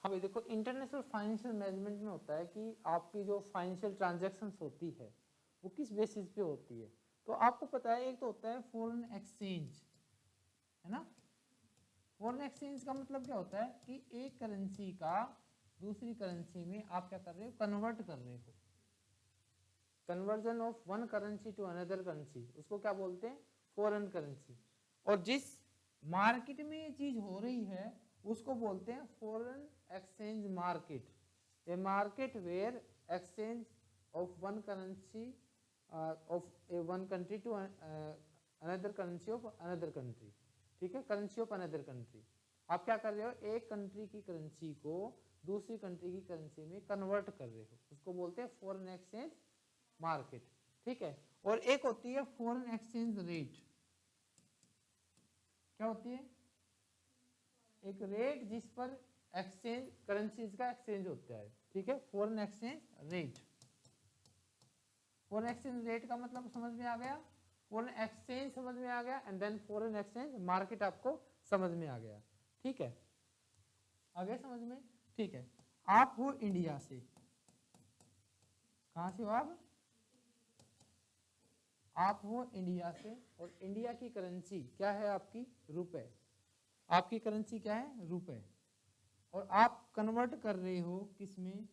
हाँ भाई देखो, इंटरनेशनल फाइनेंशियल मैनेजमेंट में होता है कि आपकी जो फाइनेंशियल ट्रांजैक्शंस होती है वो किस बेसिस पे होती है। तो आपको पता है एक तो होता है फॉरेन एक्सचेंज, है ना। फॉरेन एक्सचेंज का मतलब क्या होता है कि एक करेंसी का दूसरी करेंसी में आप क्या कर रहे हो, कन्वर्ट कर रहे हो। Conversion of one currency to another currency, उसको क्या बोलते हैं, फॉरेन करेंसी। और जिस मार्केट में ये चीज हो रही है उसको बोलते हैं foreign exchange market. A market where exchange of one currency of a one country to another currency of another country. ठीक है, करेंसी ऑफ अनदर कंट्री। आप क्या कर रहे हो, एक कंट्री की करेंसी को दूसरी कंट्री की करेंसी में कन्वर्ट कर रहे हो, उसको बोलते हैं फॉरेन एक्सचेंज मार्केट। ठीक है, और एक होती है फॉरेन एक्सचेंज रेट। क्या होती है, एक रेट जिस पर एक्सचेंज करेंसीज का एक्सचेंज होता है। ठीक है, foreign exchange rate. Foreign exchange rate का मतलब समझ में आ गया, फॉरेन एक्सचेंज समझ में आ गया, and then foreign exchange market आपको समझ में आ गया। ठीक है, आ गया समझ में। ठीक है, आप हो इंडिया से, कहां से हो आप हो इंडिया से, और इंडिया की करेंसी क्या है, आपकी रुपए। आपकी करेंसी क्या है, रुपए, और आप कन्वर्ट कर रहे हो किस में,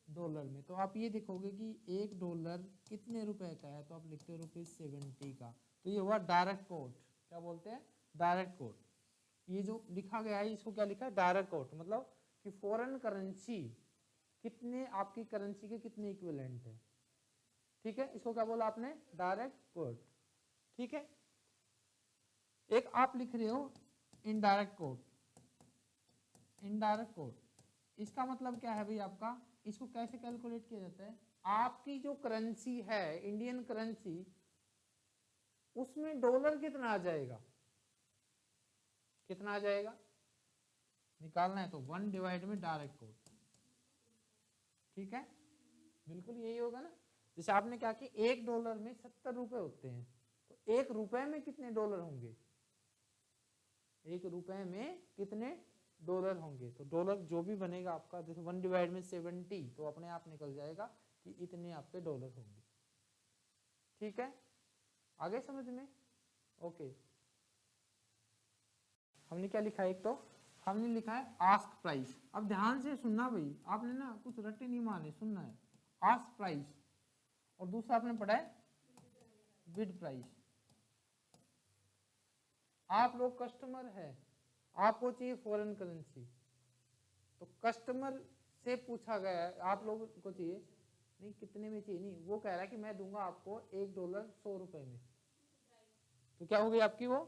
डॉलर में। तो आप ये देखोगे कि एक डॉलर कितने रुपए का है, तो आप लिखते हो ₹70 का। तो ये हुआ डायरेक्ट कोट। क्या बोलते हैं, डायरेक्ट कोट। ये जो लिखा गया है इसको क्या लिखा है, डायरेक्ट कोट, मतलब कि फॉरेन करेंसी कितने आपकी करेंसी के कितने इक्विवेलेंट है। ठीक है, इसको क्या बोला आपने, डायरेक्ट कोट। ठीक है, एक आप लिख रहे हो इनडायरेक्ट कोट। इनडायरेक्ट कोट, इसका मतलब क्या है भाई आपका, इसको कैसे कैलकुलेट किया जाता है, आपकी जो करेंसी है इंडियन करेंसी, उसमें डॉलर कितना आ जाएगा, कितना आ जाएगा निकालना है, तो 1 डिवाइड में डायरेक्ट कोट। ठीक है, बिल्कुल यही होगा ना। जैसे आपने क्या कि $1 में 70 रुपए होते हैं, तो ₹1 में कितने डॉलर होंगे, ₹1 में कितने डॉलर होंगे। तो डॉलर जो भी बनेगा आपका, जैसे 1 डिवाइड में 70, तो अपने आप निकल जाएगा कि इतने आपके डॉलर होंगे। ठीक है, आगे समझ में। ओके, हमने क्या लिखा है, एक तो हमने लिखा है आस्क प्राइस। अब ध्यान से सुनना भाई, आपने ना कुछ रट्टे नहीं मारने, सुनना है। आस्क प्राइस, और दूसरा आपने पढ़ा है बिड प्राइस। आप लोग कस्टमर है, आपको चाहिए फॉरेन करेंसी, तो कस्टमर से पूछा गया है आप लोगों को चाहिए, नहीं कितने में चाहिए, नहीं वो कह रहा है कि मैं दूंगा आपको $1 100 में, तो क्या हो गई आपकी वो,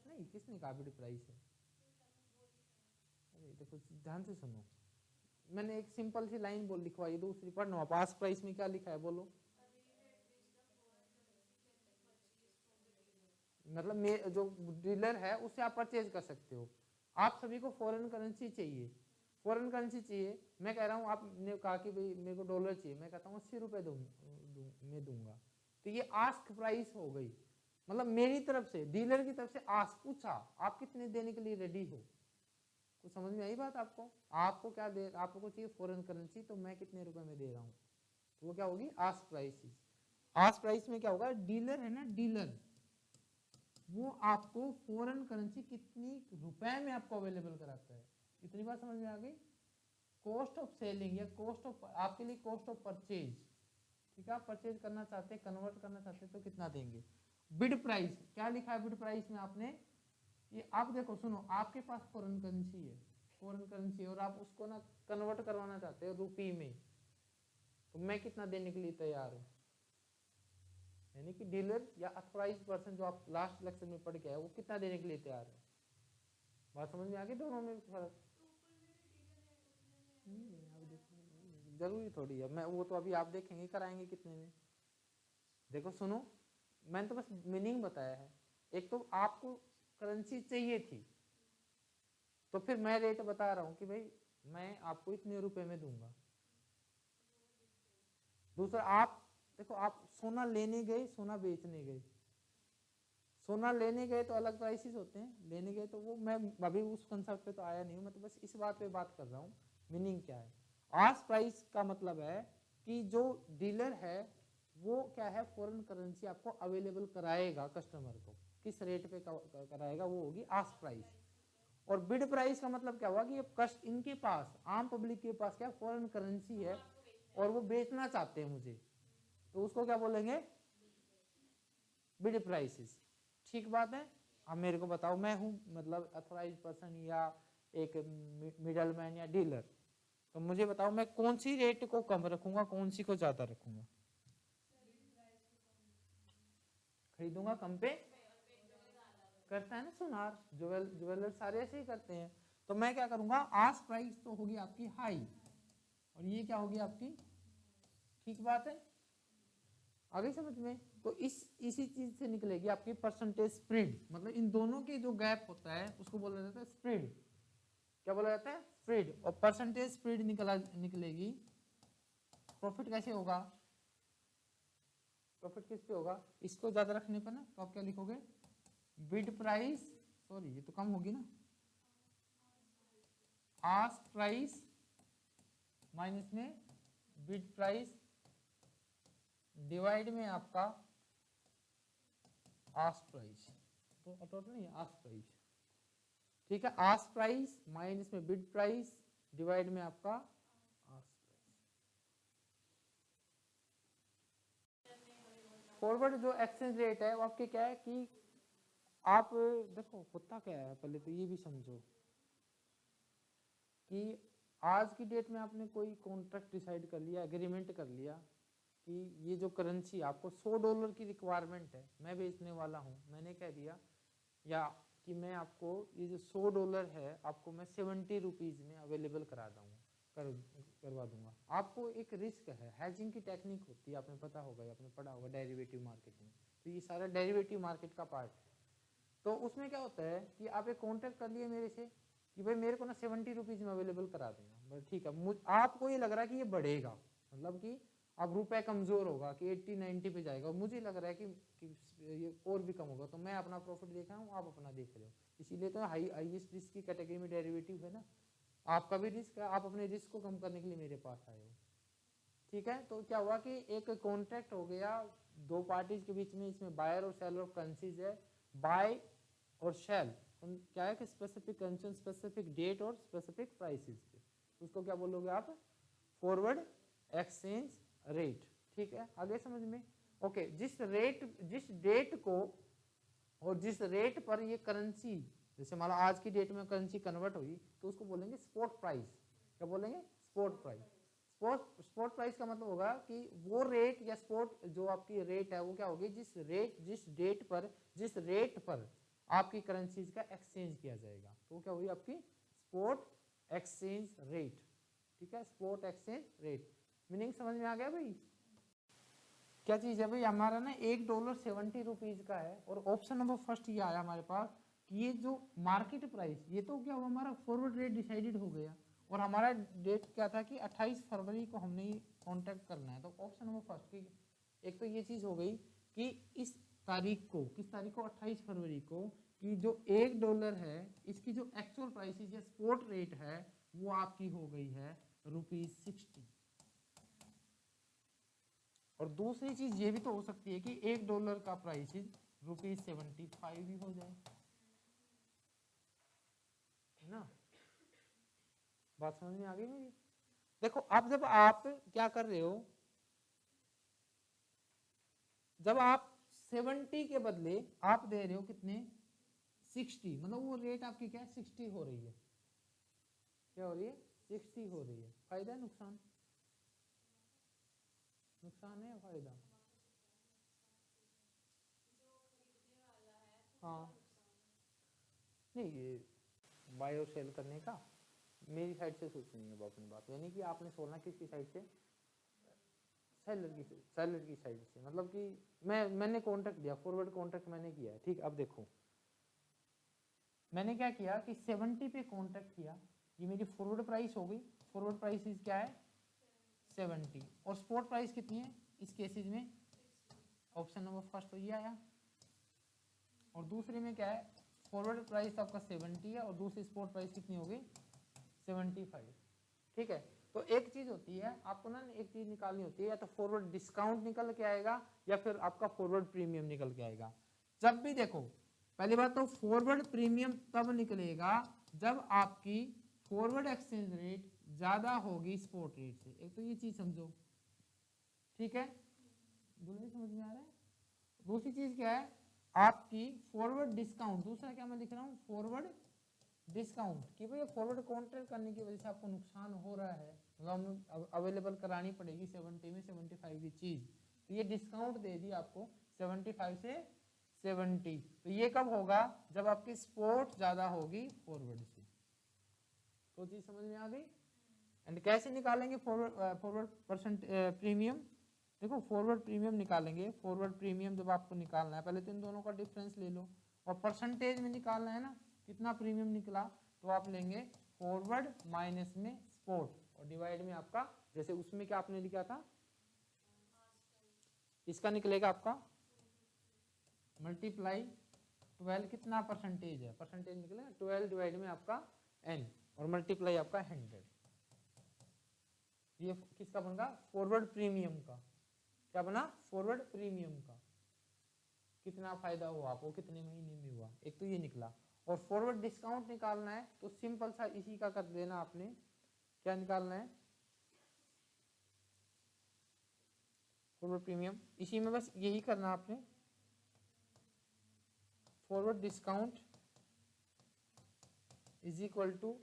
नहीं किसने कहा बिड प्राइस है। अरे देखो ध्यान से सुनो, मैंने एक सिंपल सी लाइन बोल लिखवाई, दूसरी पढ़ना, पास प्राइस में क्या लिखा है बोलो। मतलब जो डीलर है उससे आप परचेज कर सकते हो। आप सभी को फॉरेन करेंसी चाहिए, फॉरेन करेंसी चाहिए, मैं कह रहा हूँ, आपने कहा कि भाई मेरे को डॉलर चाहिए, मैं कहता हूँ ₹80 मैं दूंगा, तो ये आस्क प्राइस हो गई। मतलब मेरी तरफ से, डीलर की तरफ से आस्क पूछा, आप कितने देने के लिए रेडी हो। कुछ समझ में आई बात आपको, आपको क्या दे, आपको चाहिए फॉरेन करेंसी, तो मैं कितने रुपए में दे रहा हूँ, तो वो क्या होगी, आस्क प्राइस। आस्क प्राइस में क्या होगा, डीलर है ना, डीलर वो आपको फॉरेन करेंसी कितनी रुपए में आपको अवेलेबल कराता है। इतनी बात समझ में आ गई। कॉस्ट ऑफ सेलिंग या कॉस्ट ऑफ, आपके लिए कॉस्ट ऑफ परचेज। ठीक है, आप परचेज करना चाहते हैं, कन्वर्ट करना चाहते हैं, तो कितना देंगे। बिड प्राइस, क्या लिखा है बिड प्राइस में आपने, ये आप देखो सुनो, आपके पास फॉरेन करेंसी है, फॉरेन करेंसी, और आप उसको ना कन्वर्ट करवाना चाहते हो रुपये में, तो मैं कितना देने के लिए तैयार हूँ। यानी कि डीलर या अथोराइज पर्सन जो आप लास्ट लेक्चर में पढ़ के आए, वो कितना देने के लिए तैयार है। बात समझ में आ गई, दोनों में फर्क। अब देखो जरूरी थोड़ी है, मैं वो तो अभी आप देखेंगे कराएंगे कितने में। देखो सुनो, मैंने तो बस मीनिंग बताया है। एक तो आपको करेंसी चाहिए थी, तो फिर मैं रेट बता रहा हूं कि भाई मैं आपको इतने रुपए में दूंगा। दूसरा, आप देखो, आप सोना लेने गए, सोना बेचने गए। सोना लेने गए तो अलग प्राइसेस होते हैं, लेने गए तो वो, मैं अभी उस कंसेप्ट पे तो आया नहीं हूँ, मैं तो बस इस बात पे बात कर रहा हूँ मीनिंग क्या है? आस्क प्राइस का मतलब है कि जो डीलर है वो क्या है, फॉरेन करेंसी आपको अवेलेबल कराएगा कस्टमर को, किस रेट पे कराएगा वो होगी आस्क प्राइस। और बिड प्राइस का मतलब क्या हुआ कि कस्ट इनके पास, आम पब्लिक के पास क्या फॉरेन करेंसी है और वो बेचना चाहते हैं मुझे, तो उसको क्या बोलेंगे? Bid prices. ठीक बात है। अब मेरे को बताओ, मैं हूँ मतलब अथोराइज पर्सन या एक मिडल मैन या डीलर, तो मुझे बताओ मैं कौन सी रेट को कम रखूंगा, कौन सी को ज्यादा रखूंगा? खरीदूंगा कम पे करता है ना सुनार, ज्वेलर सारे ऐसे ही करते हैं। तो मैं क्या करूंगा, आस्क प्राइस तो होगी आपकी हाई और ये क्या होगी आपकी, ठीक बात है, आगे समझ में? तो इसी चीज से निकलेगी आपकी परसेंटेज स्प्रेड, मतलब इन दोनों के जो गैप होता है उसको बोला जाता है स्प्रेड। क्या बोला जाता है? स्प्रेड। और परसेंटेज स्प्रेड निकलेगी। प्रॉफिट कैसे होगा? प्रॉफिट किस पे होगा? इसको ज्यादा रखने पर ना, तो आप क्या लिखोगे? बिड प्राइस, सॉरी ये तो कम होगी ना, आस्क प्राइस माइनस में बिड प्राइस डिवाइड में आपका आस्क प्राइस, तो टोटल नहीं आस्क प्राइस, ठीक है। आस्क प्राइस माइनस में बिड प्राइस डिवाइड में आपका आस्क प्राइस। फॉरवर्ड जो एक्सचेंज रेट है वो आपके क्या है कि आप देखो होता क्या है, पहले तो ये भी समझो कि आज की डेट में आपने कोई कॉन्ट्रैक्ट डिसाइड कर लिया, एग्रीमेंट कर लिया कि ये जो करेंसी आपको $100 की रिक्वायरमेंट है, मैं बेचने वाला हूँ, मैंने कह दिया या कि मैं आपको ये जो $100 है आपको मैं 70 रुपीज़ में अवेलेबल करवा दूंगा। आपको एक रिस्क है, हैजिंग की टेक्निक होती है, आपने पता होगा, आपने पढ़ा होगा डेरिवेटिव मार्केट में, तो ये सारा डेरिवेटिव मार्केट का पार्ट है। तो उसमें क्या होता है कि आप एक कॉन्ट्रैक्ट कर लिए मेरे से कि भाई मेरे को ना 70 रुपीज़ में अवेलेबल करा देना, ठीक है। आपको ये लग रहा है कि ये बढ़ेगा, मतलब कि अब रुपए कमजोर होगा कि 80-90 पे जाएगा, और मुझे लग रहा है कि ये और भी कम होगा, तो मैं अपना प्रॉफिट देख रहा हूँ, आप अपना देख रहे हो, इसीलिए तो हाईएस्ट रिस्क की कैटेगरी में डेरिवेटिव है ना। आपका भी रिस्क है, आप अपने रिस्क को कम करने के लिए मेरे पास आए हो, ठीक है। तो क्या हुआ कि एक कॉन्ट्रैक्ट हो गया दो पार्टीज के बीच में, इसमें बायर और सेलर ऑफ करेंसीज है। बाय और सेल क्या है कि स्पेसिफिक कंडीशन, स्पेसिफिक डेट और स्पेसिफिक प्राइसेस पे, उसको क्या बोलोगे आप? फॉरवर्ड एक्सचेंज रेट, ठीक है। आगे समझ में? ओके, जिस डेट को और जिस रेट पर ये करेंसी, जैसे मान लो आज की डेट में करेंसी कन्वर्ट हुई तो उसको बोलेंगे स्पॉट प्राइस। क्या बोलेंगे? Spot price. स्पॉट प्राइस का मतलब होगा कि वो रेट या स्पॉट जो आपकी रेट है वो क्या होगी, जिस रेट पर आपकी करेंसीज का एक्सचेंज किया जाएगा, तो क्या होगी आपकी स्पॉट एक्सचेंज रेट, ठीक है। स्पॉट एक्सचेंज रेट मीनिंग समझ में आ गया भाई? क्या चीज है भाई, हमारा ना $1 70 रुपीज का है, और ऑप्शन नंबर फर्स्ट ये आया हमारे पास कि ये जो मार्केट प्राइस, ये तो क्या हुआ हमारा फॉरवर्ड रेट डिसाइडेड हो गया, और हमारा डेट क्या था कि 28 फरवरी को हमने कॉन्टैक्ट करना है, तो ऑप्शन नंबर फर्स्ट की एक तो ये चीज हो गई कि इस तारीख को, किस तारीख को, 28 फरवरी को, कि जो $1 है इसकी जो एक्चुअल प्राइस या स्पॉट रेट है वो आपकी हो गई है ₹60। और दूसरी चीज ये भी तो हो सकती है कि $1 का प्राइस ₹75 भी हो जाए, है ना। बात समझ में आ गई मेरी? देखो अब जब आप क्या कर रहे हो, जब आप 70 के बदले आप दे रहे हो कितने, 60, मतलब वो रेट आपकी क्या है, 60 हो रही है। क्या हो रही है? 60 हो रही है। फायदा है नुकसान? नुकसान है या फायदा? हाँ, नहीं ये बाय और सेल करने का मेरी साइड से सोचनी है अपनी बात, यानी कि आपने सोचना किसकी साइड से, सेलर की साइड से, मतलब कि मैंने कॉन्ट्रैक्ट दिया, फॉरवर्ड कॉन्ट्रैक्ट मैंने किया है, ठीक। अब देखो मैंने क्या किया कि 70 पे कॉन्ट्रैक्ट किया, ये मेरी फॉरवर्ड प्राइस हो गई। फॉरवर्ड प्राइस क्या है? 70। और स्पॉट प्राइस कितनी है इस केसेस में? ऑप्शन नंबर फर्स्ट तो ये आया। और दूसरे में क्या है, फॉरवर्ड प्राइस आपका 70 है और दूसरी स्पॉट प्राइस कितनी हो गई? 75, ठीक है। तो एक चीज होती है आपको ना, एक चीज निकालनी होती है, या तो फॉरवर्ड डिस्काउंट निकल के आएगा या फिर आपका फॉरवर्ड प्रीमियम निकल के आएगा। जब भी देखो, पहली बात तो फॉरवर्ड प्रीमियम तब निकलेगा जब आपकी फॉरवर्ड एक्सचेंज रेट ज्यादा होगी स्पॉट रेट से। एक तो ये चीज समझो, ठीक है, बोलिए समझ में आ रहा है। दूसरी चीज क्या है, आपकी फॉरवर्ड डिस्काउंट, दूसरा क्या मैं लिख रहा हूँ, फॉरवर्ड डिस्काउंट, कि भाई फॉरवर्ड कॉन्ट्रैक्ट करने की वजह से आपको नुकसान हो रहा है, मतलब अवेलेबल करानी पड़ेगी 70 में 75 की चीज, तो ये डिस्काउंट दे दी आपको 75 से 70। तो ये कब होगा, जब आपकी स्पॉट ज्यादा होगी फॉरवर्ड से। तो चीज समझ में आ गई। एंड कैसे निकालेंगे फॉरवर्ड परसेंट प्रीमियम, देखो फॉरवर्ड प्रीमियम निकालेंगे। फॉरवर्ड प्रीमियम जब आपको निकालना है, पहले तो इन दोनों का डिफरेंस ले लो, और परसेंटेज में निकालना है ना, कितना प्रीमियम निकला, तो आप लेंगे फॉरवर्ड माइनस में स्पॉट, और डिवाइड में आपका, जैसे उसमें क्या आपने लिखा था, इसका निकलेगा आपका मल्टीप्लाई 12, कितना परसेंटेज है, परसेंटेज निकलेगा 12 डिवाइड में आपका n, और मल्टीप्लाई आपका 100। ये किसका बनेगा, फॉरवर्ड प्रीमियम का। क्या बना, फॉरवर्ड प्रीमियम का। कितना फायदा हुआ आपको, कितने महीने में हुआ, एक तो ये निकला। और फॉरवर्ड डिस्काउंट निकालना है तो सिंपल सा इसी का कर देना आपने। क्या निकालना है, फॉरवर्ड प्रीमियम, इसी में बस यही करना आपने, forward discount is equal to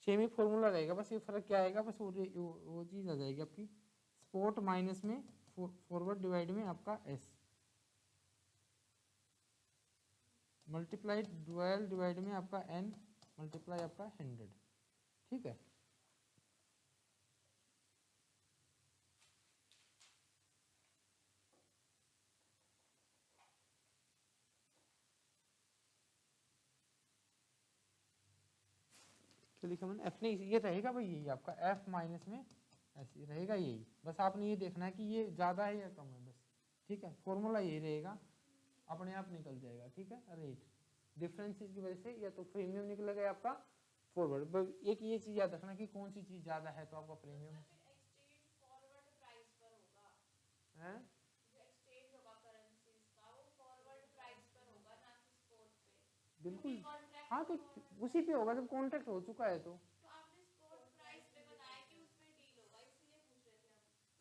same ही फॉर्मूला रहेगा, बस ये फर्क क्या आएगा, बस वो चीज आ जाएगी आपकी, स्पॉट माइनस में फॉरवर्ड डिवाइड में आपका एस, मल्टीप्लाई 12 डिवाइड में आपका एन, मल्टीप्लाई आपका 100। ठीक है, तो लिखा मैंने एफ नहीं, ये रहेगा भाई, यही आपका एफ माइनस में ऐसे रहेगा, यही बस आपने ये देखना है कि ये ज़्यादा है या कम है बस। ठीक है, फॉर्मूला यही रहेगा, अपने आप निकल जाएगा। ठीक है, रेट डिफरेंसेस की वजह से या तो प्रीमियम निकलेगा आपका फॉरवर्ड। एक ये चीज़ याद रखना कि कौन सी चीज़ ज़्यादा है तो आपका प्रीमियम है। बिल्कुल, हाँ तो उसी पे होगा जब कॉन्ट्रैक्ट हो चुका है। तो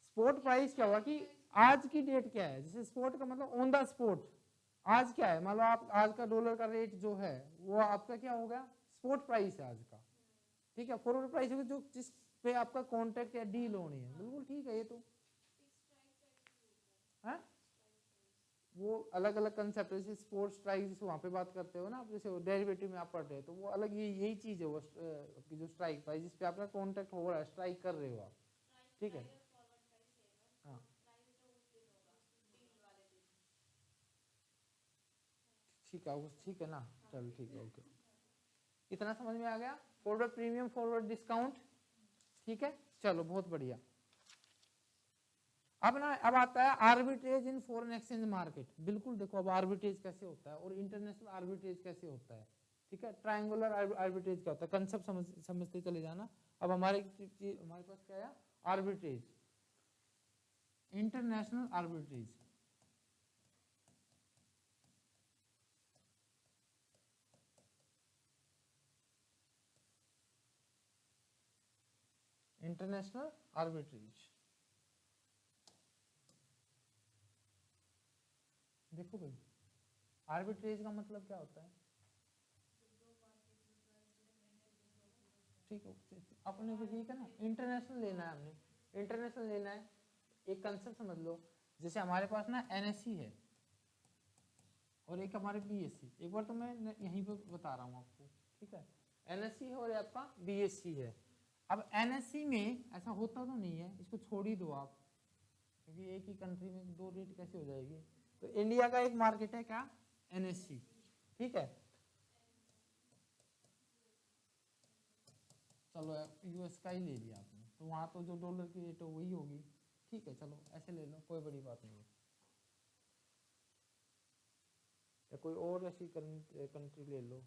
स्पॉट प्राइस क्या हुआ कि आज की डेट क्या है, जैसे स्पॉट का मतलब ऑन द स्पॉट, आज क्या है, मतलब आप आज का डॉलर का रेट जो है वो आपका क्या हो गया, स्पॉट प्राइस है आज का। ठीक है, फॉरवर्ड प्राइस होगी जो जिस पे आपका कॉन्ट्रैक्ट या डील होनी है। बिल्कुल ठीक है, ये तो है, वो अलग अलग कंसेप्ट है। जैसे स्पोर्ट्स स्ट्राइक जैसे वहाँ पे बात करते हो ना आप, जैसे डेरिवेटिव में आप पढ़ रहे हो तो वो अलग, यही चीज़ है वो आपकी जो स्ट्राइक प्राइस जिस पे आपका कॉन्ट्रैक्ट हो रहा है, स्ट्राइक कर रहे हो आप। ठीक है, हाँ ठीक है, ठीक है ना, चलो ठीक है, ओके, इतना समझ में आ गया, फॉरवर्ड प्रीमियम फॉरवर्ड डिस्काउंट। ठीक है, चलो बहुत बढ़िया। अब ना, अब आता है arbitrage in foreign exchange market. बिल्कुल देखो अब आर्बिट्रेज कैसे होता है और इंटरनेशनल आर्बिट्रेज कैसे होता है। ठीक है, ट्रायंगुलर आर्बिट्रेज क्या होता है, कंसेप्ट समझते चले जाना। अब हमारे पास क्या है, arbitrage, international arbitrage. International arbitrage, देखो भाई आर्बिट्रेज का मतलब क्या होता है। ठीक है, अपने को ठीक है ना, इंटरनेशनल लेना है, हमने इंटरनेशनल लेना है। एक कंसेप्ट समझ लो, जैसे हमारे पास ना एनएससी है और एक हमारे बीएससी। एक बार तो मैं यहीं पे बता रहा हूँ आपको। ठीक है, एनएससी है और आपका बीएससी है। अब एनएससी में ऐसा होता तो नहीं है, इसको छोड़ ही दो आप, क्योंकि एक ही कंट्री में दो रेट कैसे हो जाएगी। तो इंडिया का एक मार्केट है क्या, एनएससी। ठीक है, चलो यूएस का ही ले लिया आपने, तो वहाँ तो जो डॉलर की रेट हो वही होगी। ठीक है, चलो ऐसे ले लो, कोई बड़ी बात नहीं है। या कोई और ऐसी कंट्री ले लो,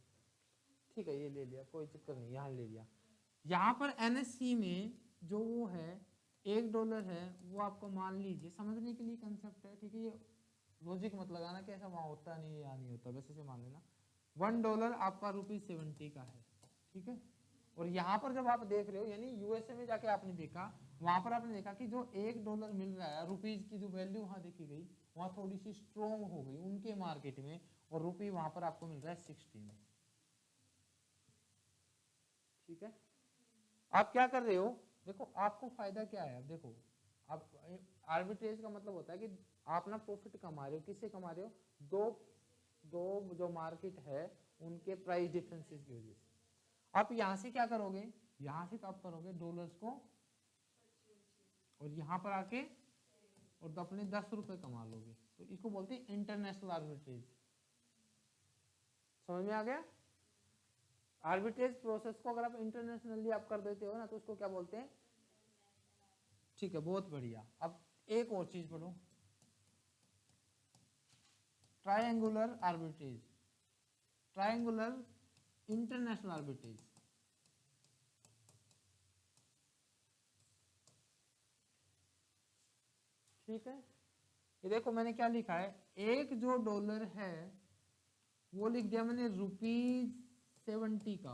ठीक है, ये ले लिया, कोई चक्कर नहीं, यहाँ ले लिया। यहाँ पर NSC में जो वो है $1 है, वो आपको मान लीजिए, समझने के लिए कंसेप्ट है, ठीक है, ये लॉजिक मत लगाना कि ऐसा वहाँ होता नहीं है या नहीं होता, बस ऐसे मान लेना। $1 आपका ₹70 का है, ठीक है। और यहाँ पर जब आप देख रहे हो, यानी USA में जाके आपने देखा, वहां पर आपने देखा कि जो $1 मिल रहा है, रुपीज की जो वैल्यू वहां देखी गई, वहां थोड़ी सी स्ट्रॉन्ग हो गई उनके मार्केट में, और रुपी वहां पर आपको मिल रहा है 60 में, ठीक है। आप क्या कर रहे हो, देखो आपको फायदा क्या है, अब देखो, आप आर्बिट्रेज का मतलब होता है कि आप ना प्रॉफिट कमा रहे हो, किससे कमा रहे हो, दो जो मार्केट है उनके प्राइस डिफरेंसेस की वजह से। आप यहाँ से क्या करोगे, यहाँ से तो आप करोगे डॉलर्स को, और यहाँ पर आके और तो अपने $10 कमा लोगे, तो इसको बोलते हैं इंटरनेशनल आर्बिट्रेज। समझ में आ गया? आर्बिट्रेज प्रोसेस को अगर आप इंटरनेशनली आप कर देते हो ना, तो उसको क्या बोलते हैं, ठीक है, बहुत बढ़िया। अब एक और चीज पढ़ो, triangular arbitrage, triangular international arbitrage. ठीक है, ये देखो मैंने क्या लिखा है, एक जो डॉलर है वो लिख दिया मैंने ₹70 का,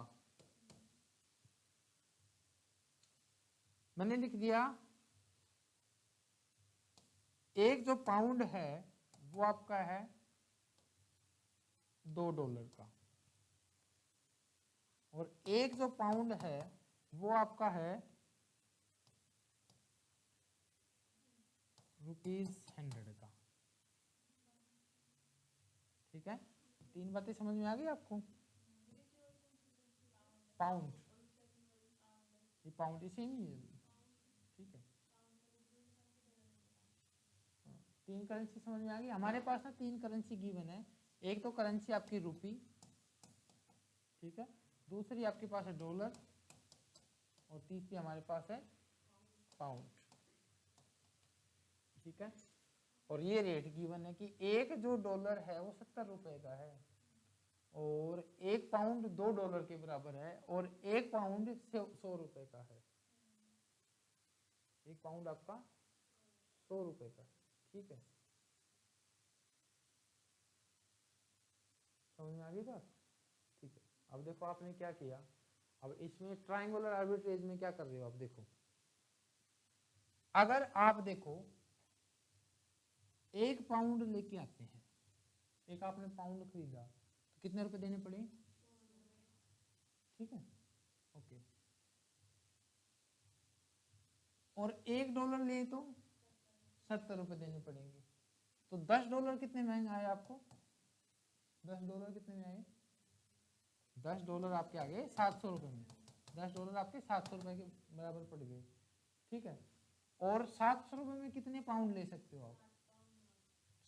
मैंने लिख दिया। एक जो पाउंड है वो आपका है $2 का, और एक जो पाउंड है वो आपका है ₹100 का, ठीक है। तीन बातें समझ में आ गई आपको? पाउंड, ये पाउंड ही सेम ही है, ठीक है। तीन करेंसी समझ में आ गई हमारे पास ना, तीन करेंसी गिवन है, एक तो करेंसी आपकी रुपी, ठीक है, दूसरी आपके पास है डॉलर, और तीसरी हमारे पास है पाउंड, ठीक है। और ये रेट गिवन है कि एक जो डॉलर है वो ₹70 का है, और एक पाउंड $2 के बराबर है, और एक पाउंड ₹100 का है, एक पाउंड आपका ₹100 का, ठीक है। समझ में आ गई बात? ठीक है। अब देखो आपने क्या किया, अब इसमें ट्रायंगुलर आर्बिट्रेज में क्या कर रहे हो आप, देखो अगर आप देखो एक पाउंड लेके आते हैं, एक आपने पाउंड खरीदा, तो कितने रुपए देने पड़े, ठीक है, ओके। और $1 ले तो ₹70 देने पड़ेंगे, तो $10 कितने महंगा आए आपको, $10 कितने में आए, $10 आपके आ गए ₹700 में, $10 आपके ₹700 के बराबर पड़ गए, ठीक है। और ₹700 में कितने पाउंड ले सकते हो आप,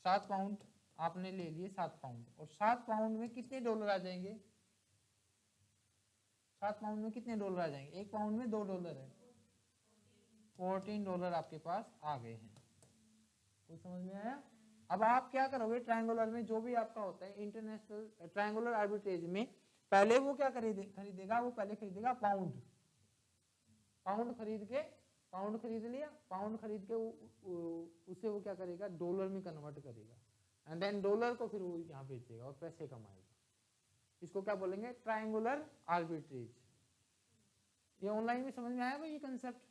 7 पाउंड आपने ले लिए, 7 पाउंड, और 7 पाउंड में कितने डॉलर आ जाएंगे, 7 पाउंड में कितने डॉलर आ जाएंगे, एक पाउंड में $2 है, $14 आपके पास आ गए हैं। कुछ समझ में आया? अब आप क्या करोगे, ट्रायंगुलर में जो भी आपका होता है इंटरनेशनल ट्रायंगुलर आर्बिट्रेज में, पहले वो क्या खरीदेगा, वो पहले खरीदेगा पाउंड, पाउंड खरीद के, पाउंड खरीद लिया, पाउंड खरीद के उसे वो क्या करेगा, डॉलर में कन्वर्ट करेगा, एंड देन डॉलर को फिर वो यहाँ बेचेगा और पैसे कमाएगा। इसको क्या बोलेंगे, ट्रायंगुलर आर्बिट्रेज। ये ऑनलाइन में समझ में आया भाई ये कंसेप्ट?